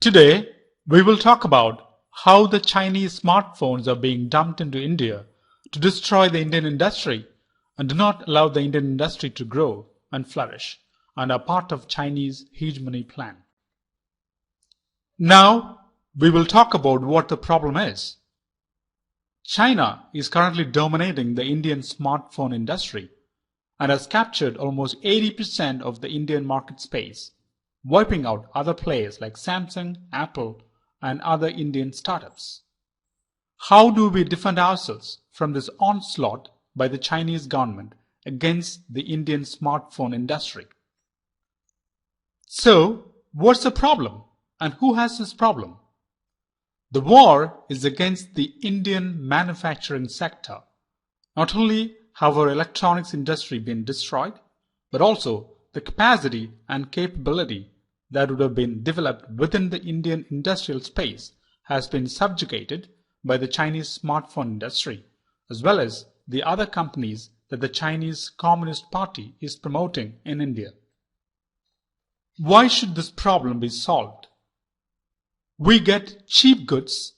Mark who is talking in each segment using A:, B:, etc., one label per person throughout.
A: Today, we will talk about how the Chinese smartphones are being dumped into India to destroy the Indian industry and do not allow the Indian industry to grow and flourish and are part of Chinese hegemony plan. Now, we will talk about what the problem is. China is currently dominating the Indian smartphone industry and has captured almost 80% of the Indian market space, wiping out other players like Samsung, Apple, and other Indian startups. How do we defend ourselves from this onslaught by the Chinese government against the Indian smartphone industry? So, what's the problem and who has this problem? The war is against the Indian manufacturing sector. Not only have our electronics industry been destroyed, but also the capacity and capability that would have been developed within the Indian industrial space has been subjugated by the Chinese smartphone industry, as well as the other companies that the Chinese Communist Party is promoting in India. Why should this problem be solved? We get cheap goods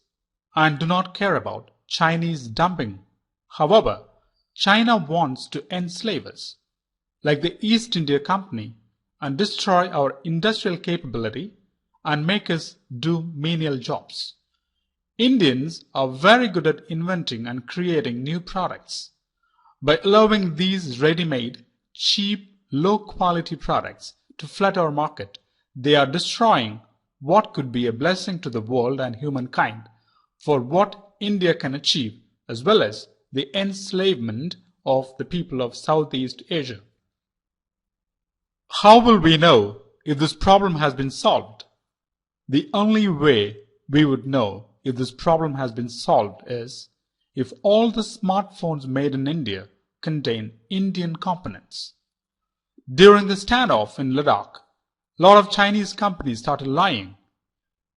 A: and do not care about Chinese dumping. However, China wants to enslave us, like the East India Company, and destroy our industrial capability and make us do menial jobs. Indians are very good at inventing and creating new products. By allowing these ready-made, cheap, low-quality products to flood our market, they are destroying what could be a blessing to the world and humankind for what India can achieve, as well as the enslavement of the people of Southeast Asia. How will we know if this problem has been solved? The only way we would know if this problem has been solved is if all the smartphones made in India contain Indian components. During the standoff in Ladakh, a lot of Chinese companies started lying,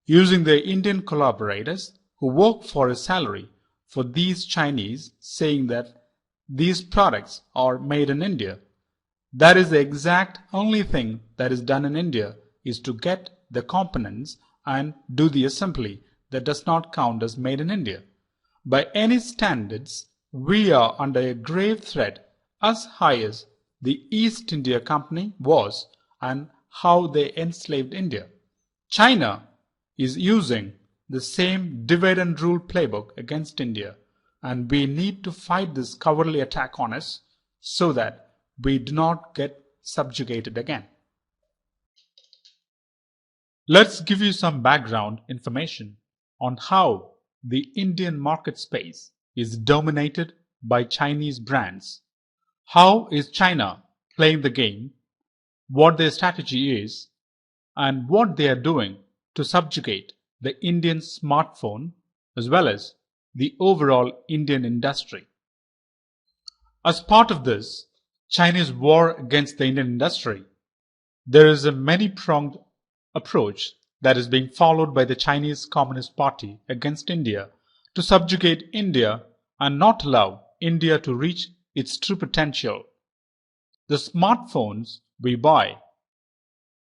A: using their Indian collaborators who work for a salary for these Chinese, saying that these products are made in India. That is the exact only thing that is done in India, is to get the components and do the assembly. That does not count as made in India. By any standards, we are under a grave threat as high as the East India Company was and how they enslaved India. China is using the same divide and rule playbook against India, and we need to fight this cowardly attack on us so that we do not get subjugated again. Let's give you some background information on how the Indian market space is dominated by Chinese brands. How is China playing the game, what their strategy is, and what they are doing to subjugate the Indian smartphone as well as the overall Indian industry. As part of this Chinese war against the Indian industry, there is a many-pronged approach that is being followed by the Chinese Communist Party against India to subjugate India and not allow India to reach its true potential. The smartphones we buy,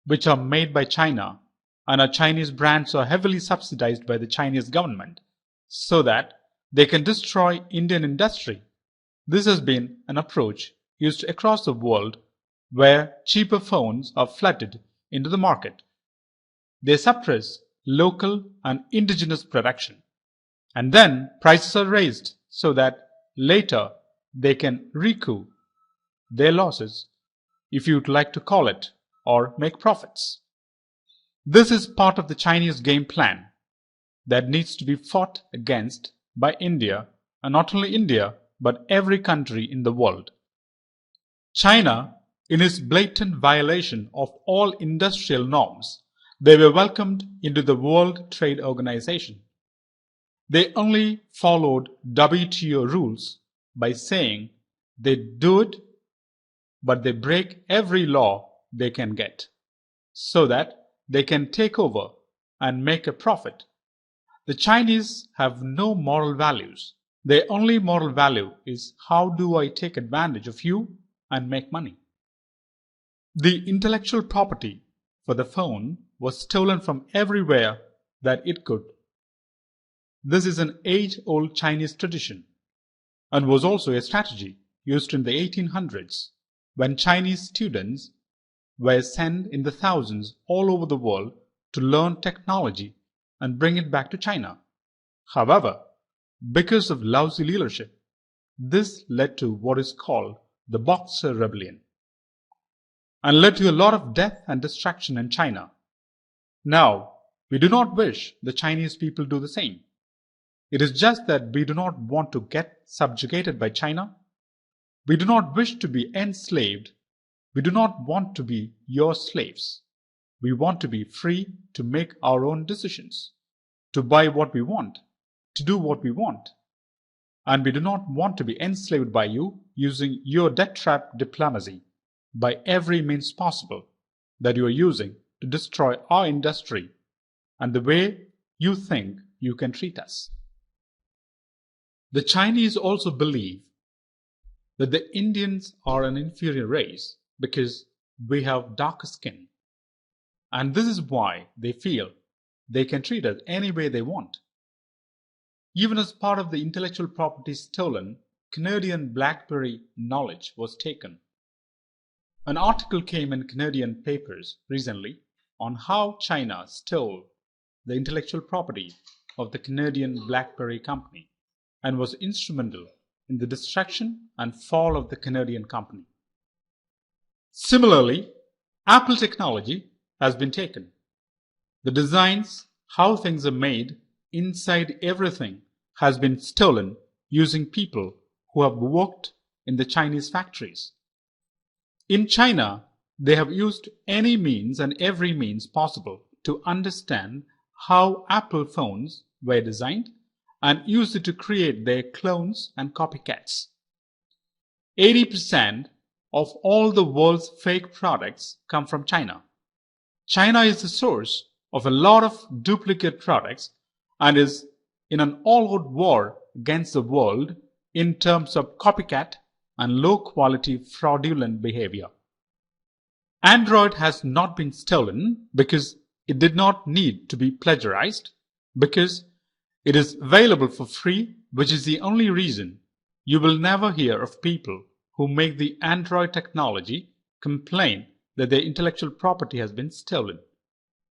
A: which are made by China and our Chinese brands, are heavily subsidized by the Chinese government so that they can destroy Indian industry. This has been an approach used across the world where cheaper phones are flooded into the market. They suppress local and indigenous production, and then prices are raised so that later they can recoup their losses, if you'd like to call it, or make profits. This is part of the Chinese game plan that needs to be fought against by India, and not only India, but every country in the world. China, in its blatant violation of all industrial norms, they were welcomed into the World Trade Organization. They only followed WTO rules by saying they do it, but they break every law they can get, so that they can take over and make a profit. The Chinese have no moral values. Their only moral value is how do I take advantage of you and make money. The intellectual property for the phone was stolen from everywhere that it could. This is an age-old Chinese tradition and was also a strategy used in the 1800s when Chinese students were sent in the thousands all over the world to learn technology and bring it back to China. However, because of lousy leadership, this led to what is called the Boxer Rebellion and led to a lot of death and destruction in China. Now, we do not wish the Chinese people do the same. It is just that we do not want to get subjugated by China. We do not wish to be enslaved. We do not want to be your slaves. We want to be free to make our own decisions, to buy what we want, to do what we want. And we do not want to be enslaved by you using your debt trap diplomacy by every means possible that you are using to destroy our industry and the way you think you can treat us. The Chinese also believe that the Indians are an inferior race because we have darker skin. And this is why they feel they can treat us any way they want. Even as part of the intellectual property stolen, Canadian BlackBerry knowledge was taken. An article came in Canadian papers recently on how China stole the intellectual property of the Canadian BlackBerry company and was instrumental in the destruction and fall of the Canadian company. Similarly, Apple technology has been taken. The designs, how things are made, inside everything has been stolen using people who have worked in the Chinese factories. In China, they have used any means and every means possible to understand how Apple phones were designed and used it to create their clones and copycats. 80% of all the world's fake products come from China. China is the source of a lot of duplicate products and is in an all-out war against the world in terms of copycat and low-quality fraudulent behavior. Android has not been stolen because it did not need to be plagiarized, because it is available for free, which is the only reason you will never hear of people who make the Android technology complain that their intellectual property has been stolen.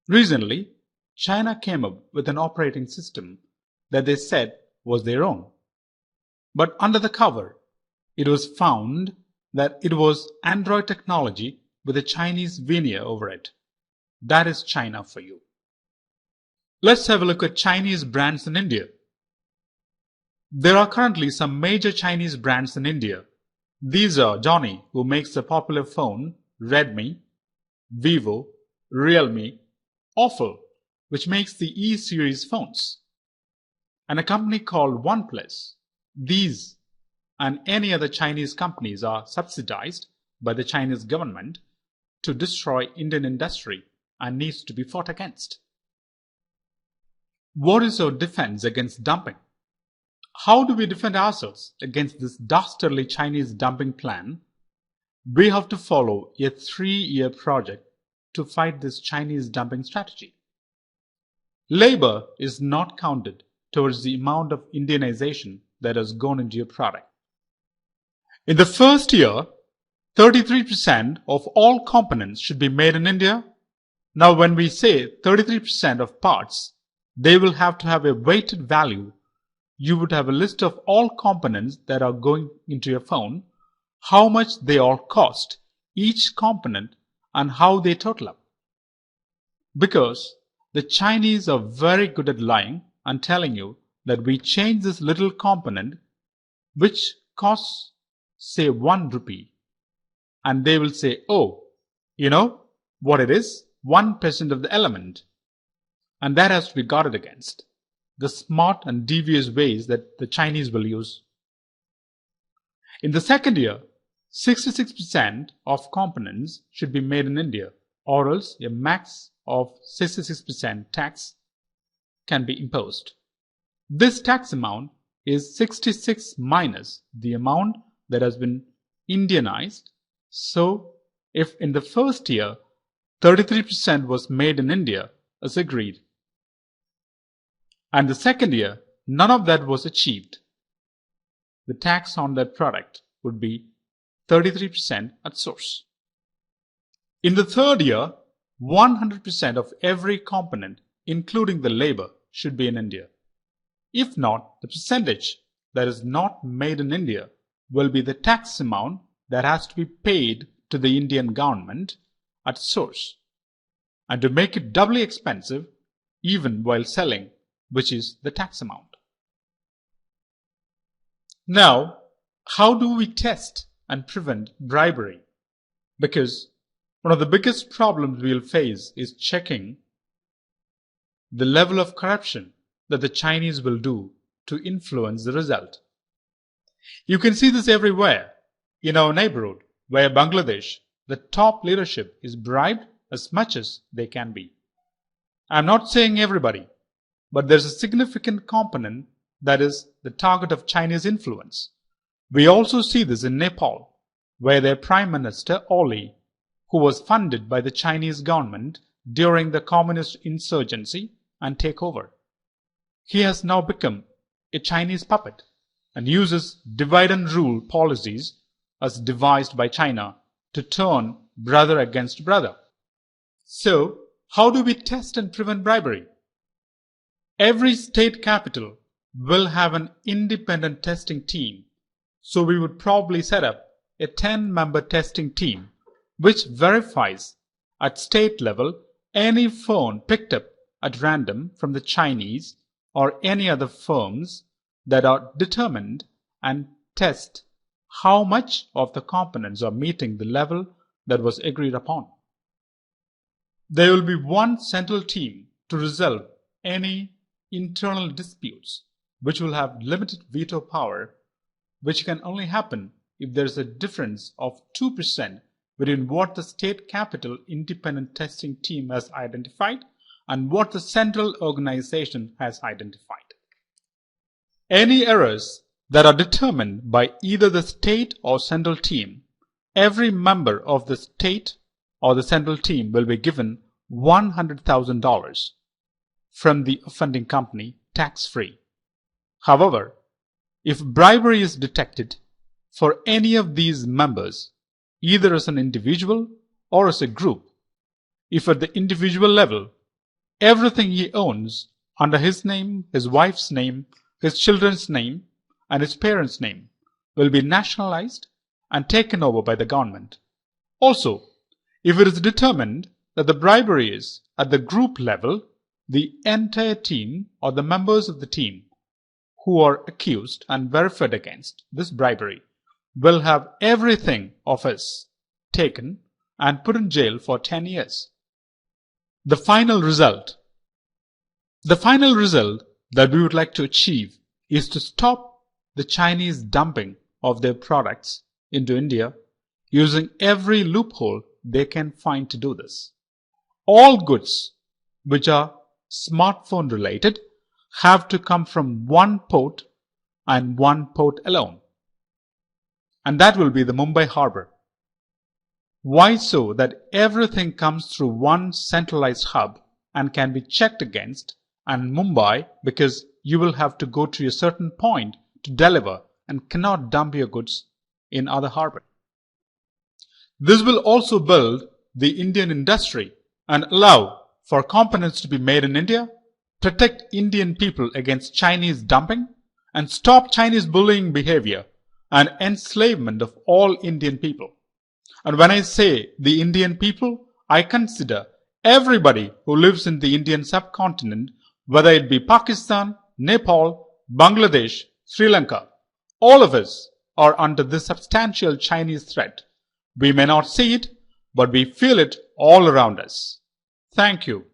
A: Recently, China came up with an operating system that they said was their own. But under the cover, it was found that it was Android technology with a Chinese veneer over it. That is China for you. Let's have a look at Chinese brands in India. There are currently some major Chinese brands in India. These are Johnny, who makes the popular phone Redmi, Vivo, Realme, Awful, which makes the E-series phones, and a company called OnePlus. These and any other Chinese companies are subsidized by the Chinese government to destroy Indian industry and needs to be fought against. What is our defense against dumping? How do we defend ourselves against this dastardly Chinese dumping plan? We have to follow a 3-year project to fight this Chinese dumping strategy. Labor is not counted towards the amount of Indianization that has gone into your product. In the first year, 33% of all components should be made in India. Now, when we say 33% of parts, they will have to have a weighted value. You would have a list of all components that are going into your phone, how much they all cost, each component, and how they total up. Because the Chinese are very good at lying and telling you that we change this little component which costs, say, 1 rupee, and they will say, oh, you know what it is? 1% of the element. And that has to be guarded against. The smart and devious ways that the Chinese will use. In the second year, 66% of components should be made in India, or else a max of 66% tax can be imposed. This tax amount is 66 minus the amount that has been Indianized. So, if in the first year 33% was made in India as agreed, and the second year none of that was achieved, the tax on that product would be 33% at source. In the third year, 100% of every component, including the labor, should be in India. If not, the percentage that is not made in India will be the tax amount that has to be paid to the Indian government at source, and to make it doubly expensive even while selling, which is the tax amount. Now, how do we test and prevent bribery? Because one of the biggest problems we'll face is checking the level of corruption that the Chinese will do to influence the result. You can see this everywhere. In our neighborhood, where Bangladesh, the top leadership is bribed as much as they can be. I'm not saying everybody, but there's a significant component that is the target of Chinese influence. We also see this in Nepal, where their Prime Minister Oli, who was funded by the Chinese government during the communist insurgency and takeover, he has now become a Chinese puppet and uses divide and rule policies as devised by China to turn brother against brother. So, how do we test and prevent bribery? Every state capital will have an independent testing team, so we would probably set up a 10-member testing team which verifies at state level any phone picked up at random from the Chinese or any other firms that are determined, and test how much of the components are meeting the level that was agreed upon. There will be one central team to resolve any internal disputes, which will have limited veto power, which can only happen if there is a difference of 2% between what the state capital independent testing team has identified and what the central organization has identified. Any errors that are determined by either the state or central team, every member of the state or the central team will be given $100,000 from the offending company tax-free. However, if bribery is detected for any of these members, either as an individual or as a group, if at the individual level, everything he owns under his name, his wife's name, his children's name, and his parents' name will be nationalized and taken over by the government. Also, if it is determined that the bribery is at the group level, the entire team or the members of the team who are accused and verified against this bribery will have everything of us taken and put in jail for 10 years. The final result that we would like to achieve is to stop the Chinese dumping of their products into India using every loophole they can find to do this. All goods which are smartphone related have to come from one port and one port alone. And that will be the Mumbai harbor. Why so? That everything comes through one centralized hub and can be checked against, and Mumbai, because you will have to go to a certain point to deliver and cannot dump your goods in other harbor. This will also build the Indian industry and allow for components to be made in India, protect Indian people against Chinese dumping, and stop Chinese bullying behavior and enslavement of all Indian people. And when I say the Indian people, I consider everybody who lives in the Indian subcontinent, whether it be Pakistan, Nepal, Bangladesh, Sri Lanka. All of us are under this substantial Chinese threat. We may not see it, but we feel it all around us. Thank you.